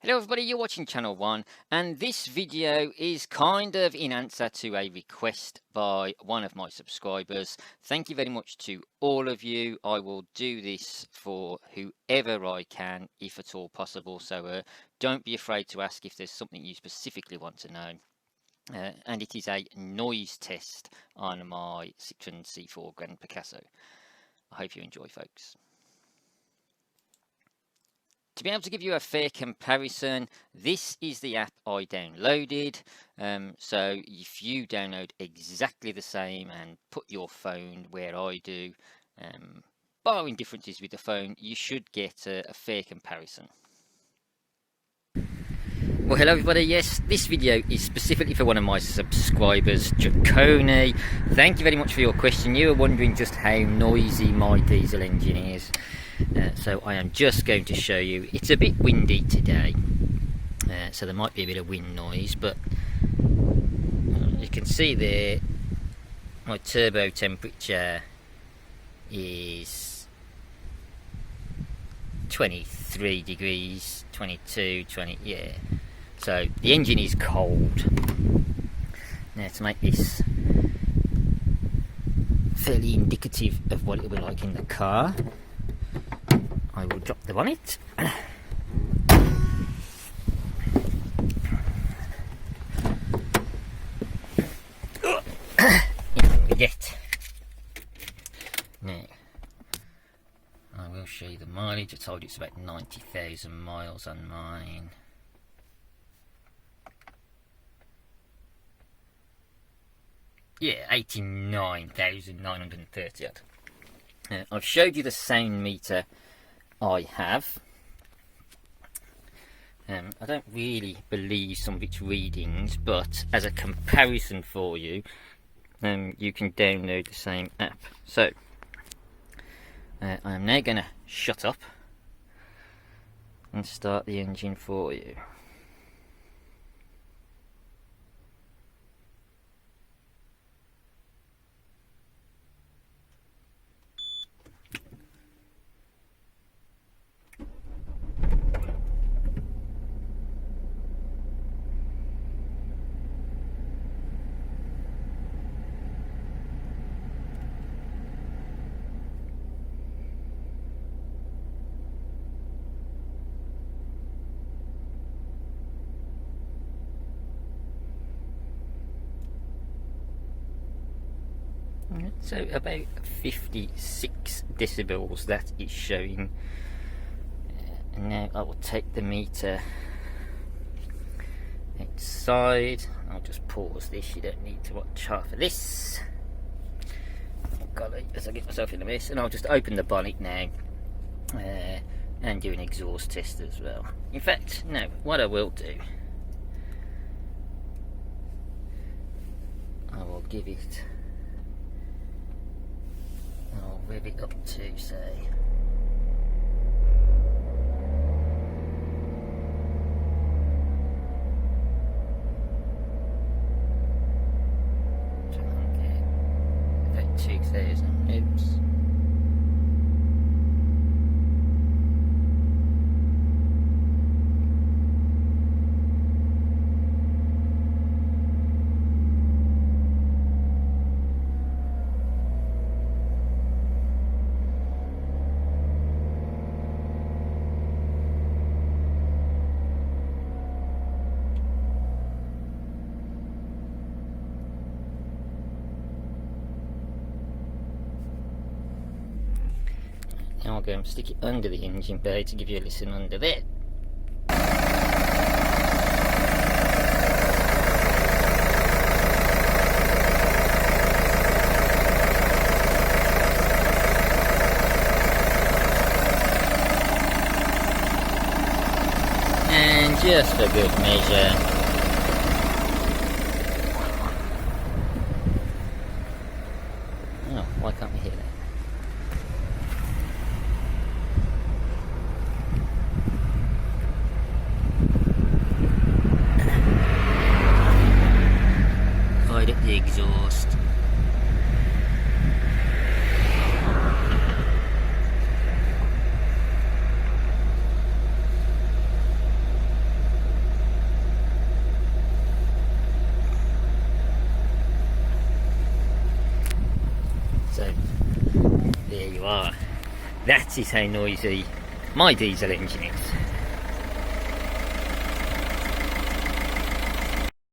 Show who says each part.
Speaker 1: Hello everybody, you're watching Channel 1 and this video is kind of in answer to a request by one of my subscribers. Thank you very much to all of you. I will do this for whoever I can if at all possible, so don't be afraid to ask if there's something you specifically want to know. And it is a noise test on my Citroen C4 Grand Picasso. I hope you enjoy, folks. To be able to give you a fair comparison, this is the app I downloaded. So if you download exactly the same and put your phone where I do, barring differences with the phone, you should get a fair comparison. Well, hello everybody. Yes, this video is specifically for one of my subscribers, Jaconi. Thank you very much for your question. You were wondering just how noisy my diesel engine is. So I am just going to show you. It's a bit windy today, so there might be a bit of wind noise, but you can see there my turbo temperature is 23 degrees, 22, 20, yeah. So the engine is cold. Now, to make this fairly indicative of what it will be like in the car, I will drop the bonnet. In we get. Now, I will show you the mileage. I told you it's about 90,000 miles on mine. Yeah, 89,930 odd. I've showed you the sound meter I have. I don't really believe some of its readings, but as a comparison for you, you can download the same app. So I am now going to shut up and start the engine for you. So about 56 decibels that is showing. And now I will take the meter outside. I'll just pause this, you don't need to watch half of this. Oh golly, as I get myself in a mess. And I'll just open the bonnet now and do an exhaust test as well. In fact, no, what I will do, I will give it, I'll rev it up to, say, about 2,000 newtons. Now I'll go and stick it under the engine bay to give you a listen under there. And just for good measure, oh, why can't we hear that? The exhaust. you are. That is how noisy my diesel engine is.